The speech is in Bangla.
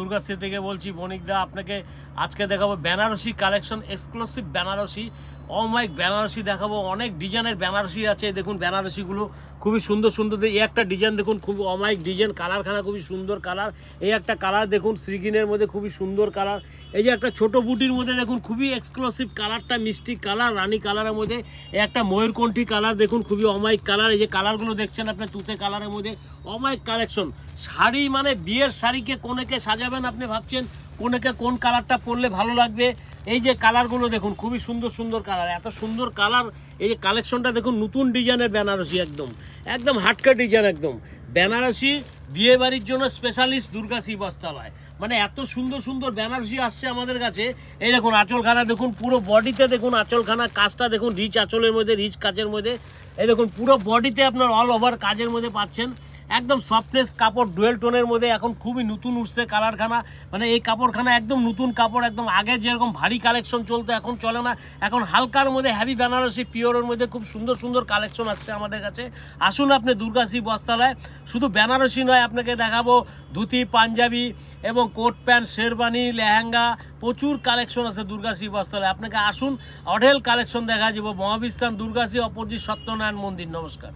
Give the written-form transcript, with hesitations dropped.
দুর্গাশ্রী থেকে বলছি বণিকদা, আপনাকে আজকে দেখাবো বেনারসি কালেকশন, এক্সক্লুসিভ বেনারসি, অমাইক বেনারসি দেখাবো। অনেক ডিজাইনের বেনারসি আছে, দেখুন বেনারসিগুলো খুবই সুন্দর সুন্দর। এই একটা ডিজাইন দেখুন, খুব অমাইক ডিজাইন, কালারখানা খুবই সুন্দর কালার। এই একটা কালার দেখুন শ্রীগ্রিনের মধ্যে খুবই সুন্দর কালার। এই যে একটা ছোট বুটির মধ্যে দেখুন খুবই এক্সক্লুসিভ কালারটা, মিষ্টি কালার, রানী কালারের মধ্যে। এই একটা ময়ূরকণ্ঠী কালার দেখুন, খুবই অমাইক কালার। এই যে কালারগুলো দেখছেন আপনার তুতে কালারের মধ্যে, অমাইক কালেকশন। শাড়ি মানে বিয়ের শাড়িকে কোনেকে সাজাবেন, আপনি ভাবছেন কোনেকে কোন কালারটা পরলে ভালো লাগবে। এই যে কালারগুলো দেখুন, খুবই সুন্দর সুন্দর কালার, এত সুন্দর কালার। এই যে কালেকশনটা দেখুন, নতুন ডিজাইনের বেনারসি, একদম একদম হাটকা ডিজাইন, একদম বেনারসি বিয়ে বাড়ির জন্য স্পেশালিস্ট দুর্গাশ্রী বস্ত্রালয়। মানে এত সুন্দর সুন্দর বেনারসি আসছে আমাদের কাছে। এই দেখুন আঁচলখানা দেখুন, পুরো বডিতে দেখুন আঁচলখানা কাজটা দেখুন, রিচ আঁচলের মধ্যে, রিচ কাজের মধ্যে। এই দেখুন পুরো বডিতে আপনার অল ওভার কাজের মধ্যে পাচ্ছেন, একদম সফটনেস কাপড়, ডুয়েল টোনের মধ্যে। এখন খুবই নতুন উঠছে কালারখানা, মানে এই কাপড়খানা একদম নতুন কাপড়। একদম আগে যেরকম ভারী কালেকশন চলতো এখন চলে না, এখন হালকার মধ্যে হ্যাভি বেনারসি পিওরের মধ্যে খুব সুন্দর সুন্দর কালেকশন আসছে আমাদের কাছে। আসুন আপনি দুর্গাশ্রী বস্ত্রালয়। শুধু বেনারসি নয়, আপনাকে দেখাবো ধুতি, পাঞ্জাবি এবং কোট প্যান্ট, শেরবানি, লেহেঙ্গা, প্রচুর কালেকশন আছে দুর্গাশ্রী বস্ত্রালয়। আপনাকে আসুন, অঢেল কালেকশন দেখা যাবো। মহাবিস্তান দুর্গাশ্রী, অপোজিট সত্যনারায়ণ মন্দির। নমস্কার।